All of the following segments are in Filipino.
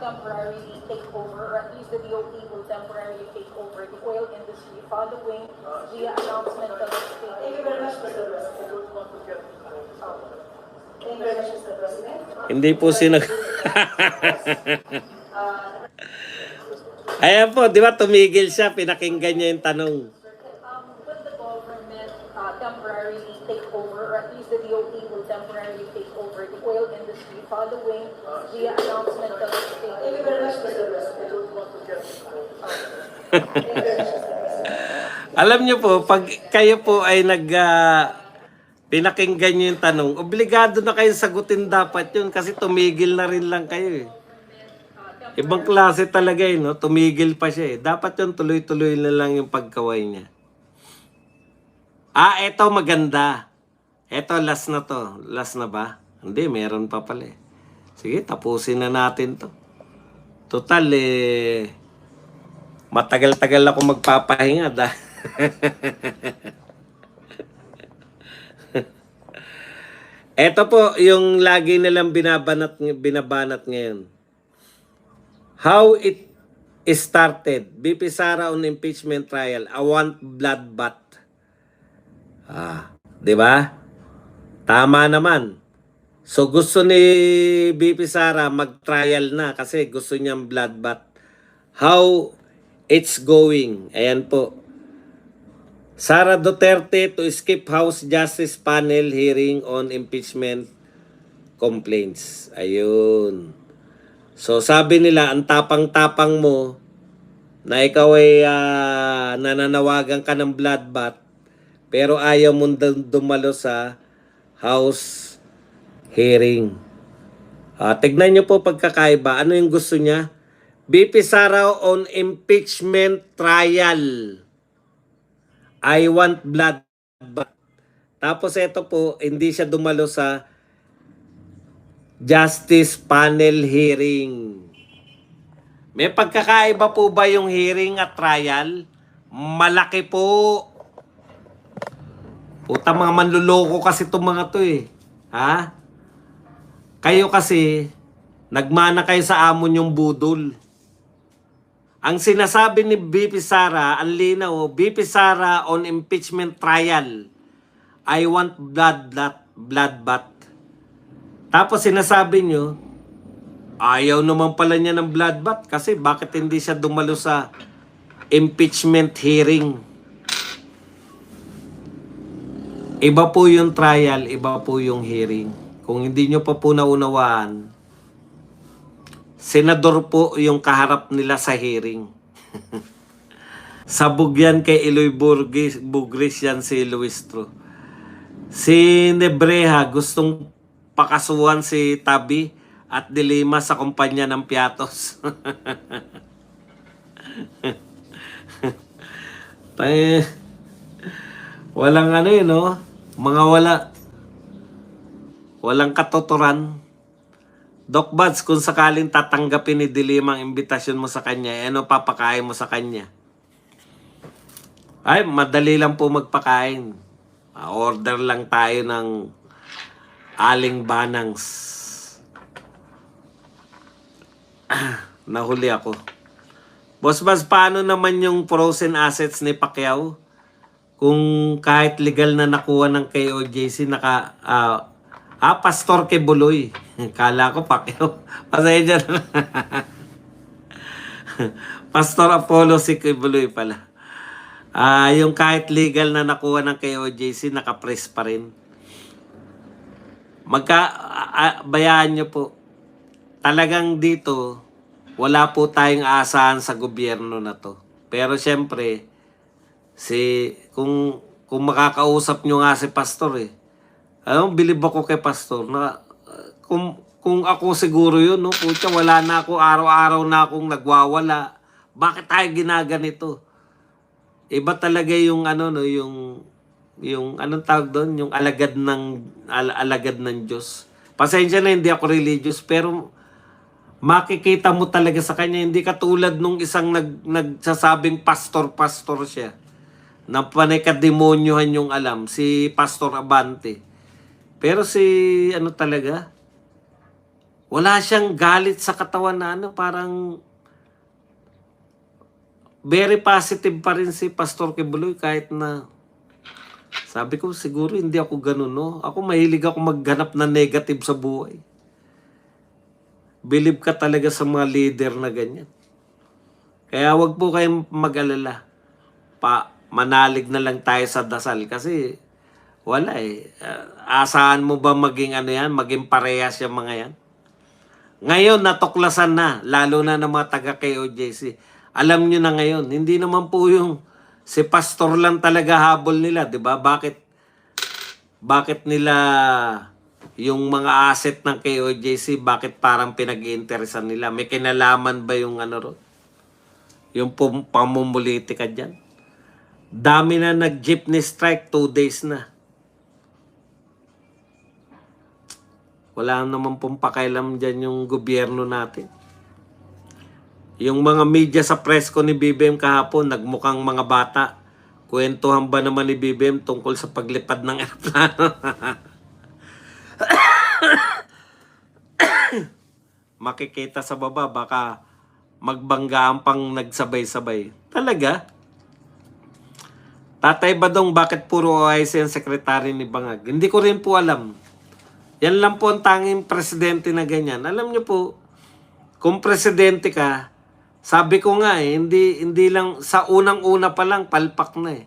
temporarily take over, or at least the DOT will temporarily take over the oil industry following the announcement of the state. Thank you very much, Mr. President. Thank you very much, Mr. President. Hindi po Ayan po, di ba tumigil siya, pinakinggan niya yung tanong. Will the government temporarily take over, or at least the DOT will temporarily take over the oil industry following the announcement of the state? Thank you very much, Mr. President. Thank you very much, Mr. President. Alam niyo po, pag kayo po ay pinakinggan niyo yung tanong, obligado na kayo sagutin dapat yun kasi tumigil na rin lang kayo eh. Ibang klase talaga eh, no? Tumigil pa siya eh. Dapat yun tuloy-tuloy na lang yung pagkaway niya. Eto maganda. Eto last na to. Last na ba? Hindi, meron pa pala eh. Sige, tapusin na natin to. Total matagal-tagal ako magpapahinga Eto po yung lagi nilang binabanat ngayon. How it started. BP Sara on impeachment trial. I want bloodbath. Di ba? Tama naman. So gusto ni BP Sara mag-trial na kasi gusto niyang bloodbath. How it's going. Ayan po. Sara Duterte to skip House Justice Panel hearing on impeachment complaints. Ayun. So sabi nila, ang tapang-tapang mo na ikaw ay nananawagan ka ng bloodbath pero ayaw mong dumalo sa House hearing. Tignan nyo po pagkakaiba. Ano yung gusto niya? BP Sara on impeachment trial. I want bloodbath. Tapos ito po, hindi siya dumalo sa Justice Panel hearing. May pagkakaiba po ba yung hearing at trial? Malaki po. Puta, mga manluloko kasi itong mga to eh. Ha? Kayo kasi, nagmana kayo sa amon yung budol. Ang sinasabi ni BP Sara, ang linaw, BP Sara on impeachment trial. I want bloodbath. Tapos sinasabi nyo, ayaw naman pala niya ng bloodbath kasi bakit hindi siya dumalo sa impeachment hearing? Iba po yung trial, iba po yung hearing. Kung hindi nyo pa po naunawaan, senador po yung kaharap nila sa hearing. Sabog yan kay Eloy Bugris yan si Luistro. Si Nebreha gustong pakasuhan si Tabi at Dilima sa kumpanya ng Piatos. Walang ano yun, no? Walang katuturan. Doc Buds, kung sakaling tatanggapin ni Dilima ang imbitasyon mo sa kanya, ano papakain mo sa kanya? Ay, madali lang po magpakain. Order lang tayo ng aling banangs. Nahuli ako. Boss Baz, paano naman yung frozen assets ni Pacquiao? Kung kahit legal na nakuha ng KOJC, Pastor Kibuloy. Kala ko Pacquiao. Pasensya na. Pastor Apollo si Kibuloy pala. Yung kahit legal na nakuha ng KOJC, nakapress pa rin. Bayaan nyo po, talagang dito, wala po tayong aasahan sa gobyerno na to. Pero syempre, kung makakausap nyo nga si Pastor bilib ako kay Pastor, na kung ako siguro yun, no, pucha, wala na ako, araw-araw na akong nagwawala. Bakit tayo ginaganito? Iba talaga yung yung anong tawag doon, yung alagad ng Diyos. Pasensya na, hindi ako religious, pero makikita mo talaga sa kanya, hindi katulad nung isang nagsasabing pastor siya. Na panay kademonyohan yung alam, si Pastor Abante. Pero talaga, Wala siyang galit sa katawan na ano, parang very positive pa rin si Pastor Kibuloy kahit na sabi ko siguro hindi ako ganun, no? Ako mahilig ako magganap na negative sa buhay. Believe ka talaga sa mga leader na ganyan. Kaya wag po kayong mag-alala. Manalig na lang tayo sa dasal kasi wala eh. Asahan mo ba maging ano yan, maging parehas yung mga yan? Ngayon, natuklasan na, lalo na ng mga taga-KOJC. Alam nyo na ngayon, hindi naman po yung si pastor lang talaga habol nila, di ba? Bakit nila yung mga asset ng KOJC, bakit parang pinag-iinteresan nila? May kinalaman ba yung ano ro? Yung pamumulitika dyan? Dami na nag-jeepney strike, 2 days na. Wala naman pong pakailam dyan yung gobyerno natin. Yung mga media sa press ko ni BBM kahapon, nagmukhang mga bata. Kwentuhan ba naman ni BBM tungkol sa paglipad ng aeroplano? Makikita sa baba, baka magbanggaan pang nagsabay-sabay. Talaga? Tatay Badong, bakit puro OIC ang sekretary ni Bangag? Hindi ko rin po alam. Yan lang po ang tanging presidente na ganyan. Alam niyo po, kung presidente ka, sabi ko nga hindi lang, sa unang-una pa lang, palpak na eh.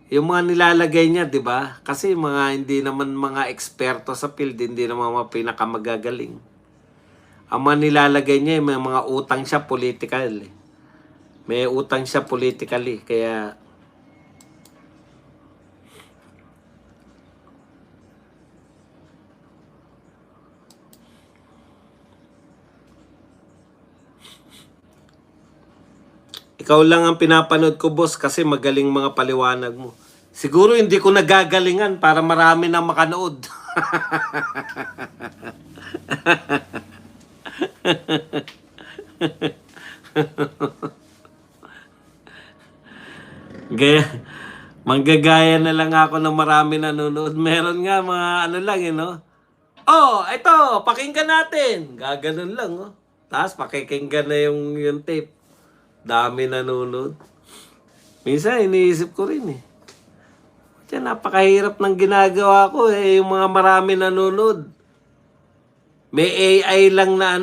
Yung mga nilalagay niya, di ba? Kasi hindi naman mga eksperto sa field, hindi naman mga pinakamagagaling. Ang mga nilalagay niya, may mga utang siya political eh. May utang siya politically, kaya ikaw lang ang pinapanood ko, boss, kasi magaling mga paliwanag mo. Siguro hindi ko nagagalingan para marami na makanood. Manggagaya na lang ako ng marami nanonood. Meron nga mga ano lang, no? Oh, ito, pakinggan natin. Gaganon lang, oh. Tapos pakikinggan na yung tape. Dami nanonood. Minsan, iniisip ko rin eh. Diyan, napakahirap ng ginagawa ko eh. Yung mga marami nanonood. May AI lang na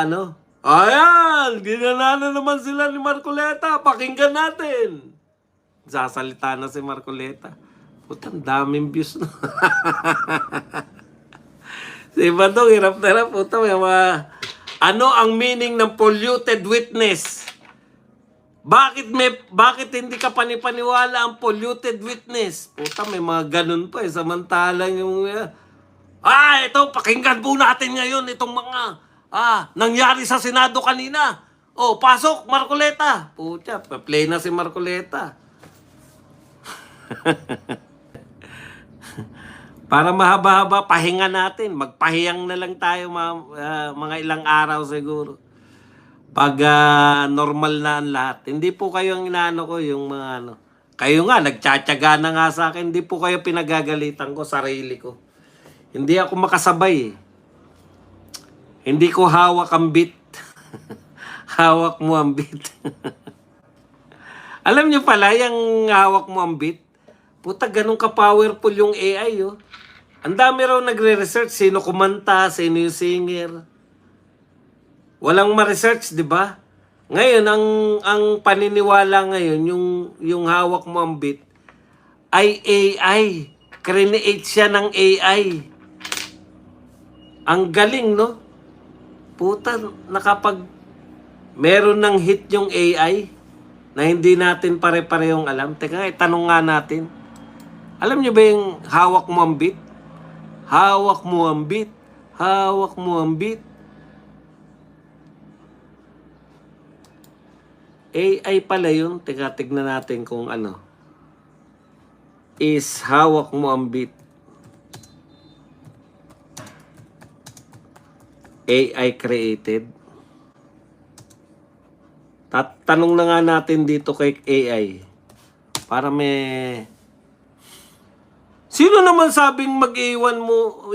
ano. Ayan! Ginanano naman sila ni Marcoleta. Pakinggan natin. Sasalita na si Marcoleta. Putang daming views na. Si Badong, hirap na hirap. Puta, may mga... Ano ang meaning ng polluted witness? Bakit hindi ka panipaniwala ang polluted witness? Puta, may mga ganun pa eh. Samantalang yung... ito, pakinggan po natin ngayon itong mga... nangyari sa Senado kanina. Oh, pasok, Marcoleta. Puta, pa-play na si Marcoleta. Para mahaba-haba, pahinga natin. Magpahiyang na lang tayo mga ilang araw siguro. Pag normal na ang lahat. Hindi po kayo ang inaano ko, yung mga ano. Kayo nga, nagtsatsaga na nga sa akin. Hindi po kayo pinagagalitan ko, sarili ko. Hindi ako makasabay eh. Hindi ko hawak ang beat. Hawak mo ang beat. Alam niyo pala, yung hawak mo ang beat, puta, ganun ka-powerful yung AI, oh. Ang dami raw nagre-research, sino kumanta, sino yung singer. Walang ma-research, di ba? Ngayon, ang paniniwala ngayon, yung hawak mo ang beat, ay AI. Create siya ng AI. Ang galing, no? Puta, meron ng hit yung AI na hindi natin pare-parehong alam. Teka, tanong nga natin. Alam niyo ba yung hawak mo ang beat? Hawak mo ang beat. Hawak mo ang beat. AI pala yun. Teka, tignan natin kung ano. Is hawak mo ang beat. AI created. Tanong na nga natin dito kay AI. Para may... Sino naman sabing mag-iwan mo?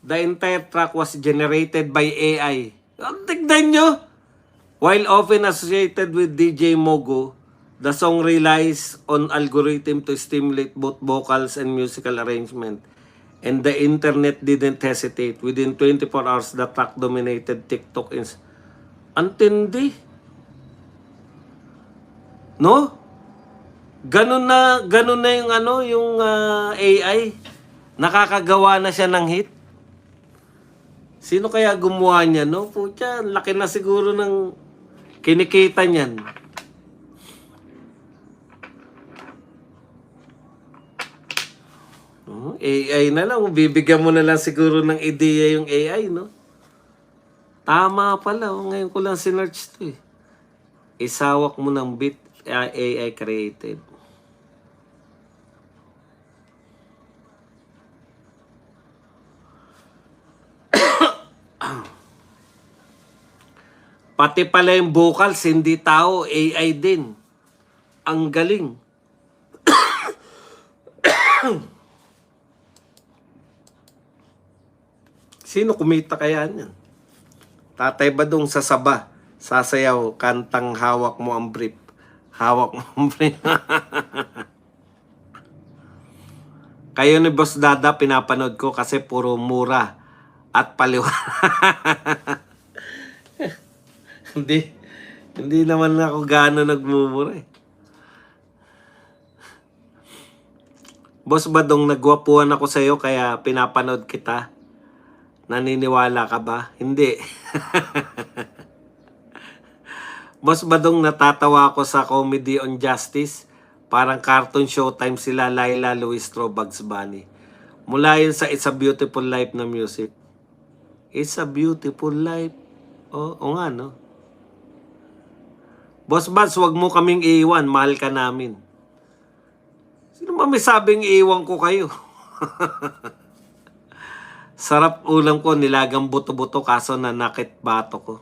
the entire track was generated by AI. Tignan nyo! While often associated with DJ Mogo, the song relies on algorithm to stimulate both vocals and musical arrangement. And the internet didn't hesitate. Within 24 hours, the track dominated TikTok. Antindi. No? Ganun na yung AI. Nakakagawa na siya ng hit. Sino kaya gumawa niya, no? Pucha, laki na siguro ng kinikita niyan. AI na lang. Bibigyan mo na lang siguro ng ideya yung AI, no? Tama pala. Ngayon ko lang sinearch to eh. Isawak mo ng beat AI created. Pati pala yung vocals, hindi tao, AI din. Ang galing. Sino kumita kaya niyan? Tatay Badong sa Saba, sasayaw, kantang hawak mo ang brief. Hawak mo ang brief. Kayo ni Boss Dada, pinapanood ko kasi puro mura at paliwanag. Hindi naman ako gaano nagmumura eh. Boss Badong, nagwapuan ako sa'yo kaya pinapanood kita. Naniniwala ka ba? Hindi. Boss Badong, natatawa ako sa Comedy on Justice. Parang cartoon showtime sila Laila, Luis Tro, Bugs Bunny. Mula yun sa It's a Beautiful Life na music. It's a Beautiful Life. Oo nga, no? Boss Bats, wag mo kaming iiwan. Mahal ka namin. Sino ba may sabing iiwan ko kayo? Sarap ulam ko, nilagang buto-buto kaso nanakit bato ko.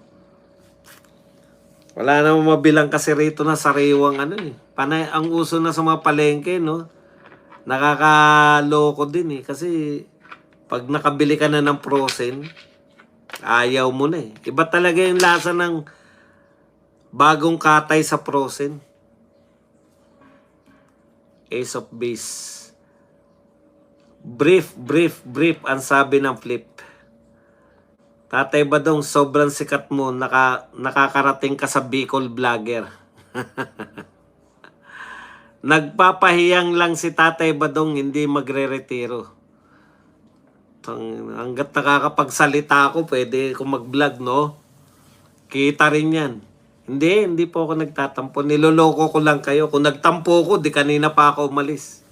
Wala namang mabilang kasi rito na sariwang Panay, ang uso na sa mga palengke, no? Nakakaloko din eh. Kasi pag nakabili ka na ng frozen, ayaw mo na eh. Iba talaga yung lasa ng bagong katay sa frozen. Ace of Base. Brief ang sabi ng Flip. Tatay Badong, sobrang sikat mo. Nakakarating ka sa Bicol Vlogger. Nagpapahiyang lang si Tatay Badong, hindi magre-retiro. Hanggat nakakapagsalita ako, pwede ko mag-vlog, no? Kita rin yan. Hindi po ako nagtatampo. Niloloko ko lang kayo. Kung nagtampo ko, di kanina pa ako umalis.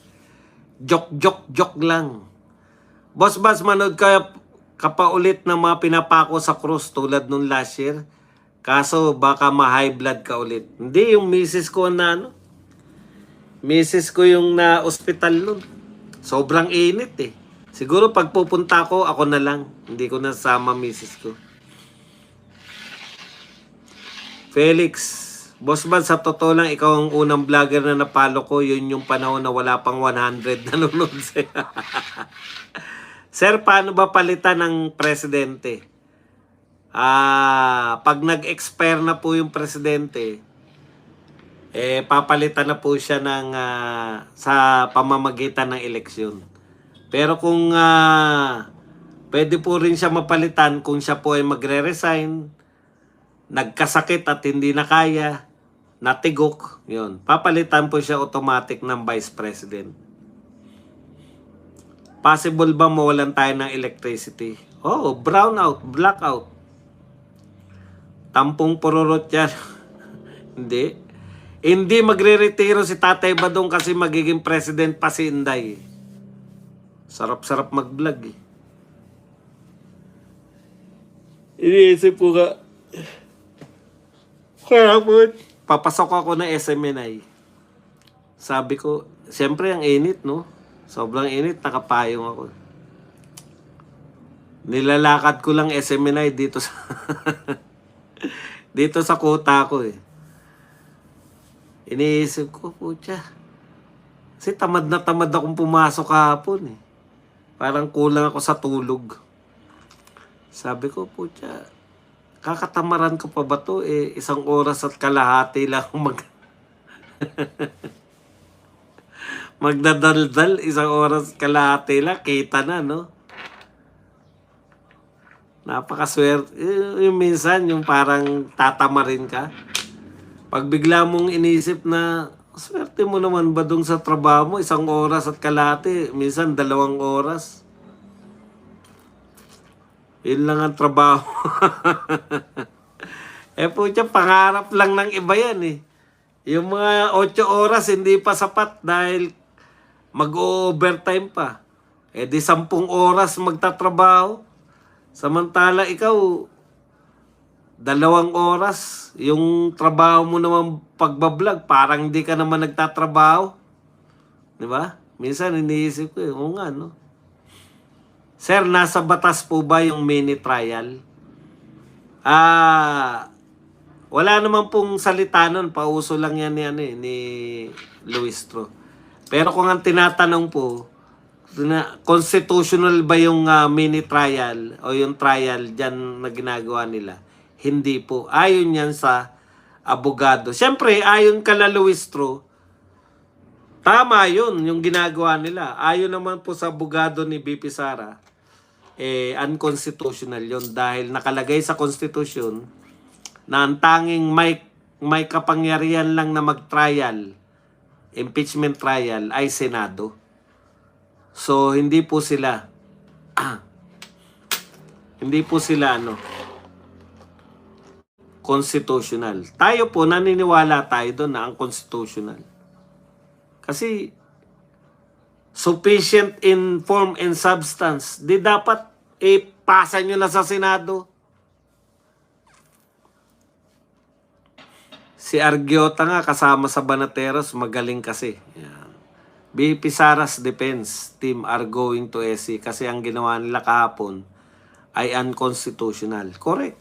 Joke lang. Boss Bas, manood ka pa ulit ng mga pinapako sa krus tulad nung last year. Kaso baka ma-high blood ka ulit. Hindi, yung misis ko misis ko yung na ospital nun. Sobrang init eh. Siguro pag pupunta ko, ako na lang. Hindi ko nasama misis ko. Felix, Boss Bad, sa totoo lang, ikaw ang unang vlogger na napalo ko. Yun yung panahon na wala pang 100 nanonood sa'yo. Sir, paano ba palitan ng presidente? Pag nag-expire na po yung presidente, papalitan na po siya ng, sa pamamagitan ng eleksyon. Pero kung pwede po rin siya mapalitan kung siya po ay magre-resign, nagkasakit at hindi na kaya, natigok, yun. Papalitan po siya automatic ng vice president. Possible ba mawalan tayo ng electricity? Oh, brownout, blackout. Tampong pururot yan. Hindi. Hindi magre-retiro si Tatay Badong kasi magiging president pa si Inday. Sarap-sarap mag-vlog eh. Iniisip po ka. Kaya po, papasok ako ng SMNI. Sabi ko, siyempre ang init, no? Sobrang init, nakapayong ako. Nilalakad ko lang SMNI dito sa dito sa kuta ko eh. Iniisip ko, putya. Kasi tamad na tamad akong pumasok kahapon eh. Parang kulang ako sa tulog. Sabi ko, putya, kakatamaran ko pa ba to? 1 oras at kalahati lang magdadaldal, 1 oras kalahati lang, kita na, no? Napakaswerte. Yung minsan, yung parang tatamarin ka. Pag bigla mong inisip na, swerte mo naman ba dun sa trabaho mo, 1 oras at kalahati, minsan 2 oras. Yun lang ang trabaho. Putya, pangarap lang ng iba yan eh. Yung mga 8 oras, hindi pa sapat dahil mag-overtime pa. Di 10 oras magtatrabaho. Samantala ikaw, 2 oras, yung trabaho mo naman pagbablog, parang hindi ka naman nagtatrabaho. Di ba? Minsan iniisip ko, oo nga, no? Sir, nasa batas po ba yung mini trial? Wala naman pong salita nun. Pauso lang yan ni Luistro. Pero kung ang tinatanong po, constitutional ba yung mini trial o yung trial dyan na ginagawa nila? Hindi po. Ayon yan sa abogado. Siyempre, ayon kala Luistro, tama yun yung ginagawa nila. Ayon naman po sa abogado ni BP Sara, unconstitutional yun dahil nakalagay sa konstitusyon na ang tanging may kapangyarihan lang na mag-trial, impeachment trial, ay Senado. So, hindi po sila constitutional. Tayo po, naniniwala tayo doon na ang constitutional. Kasi, sufficient in form and substance. Di dapat pasa nyo na sa Senado. Si Argiota nga kasama sa Banateros, magaling kasi. Yan. BP Sara's defense team are going to SC kasi ang ginawa nila kahapon ay unconstitutional. Correct.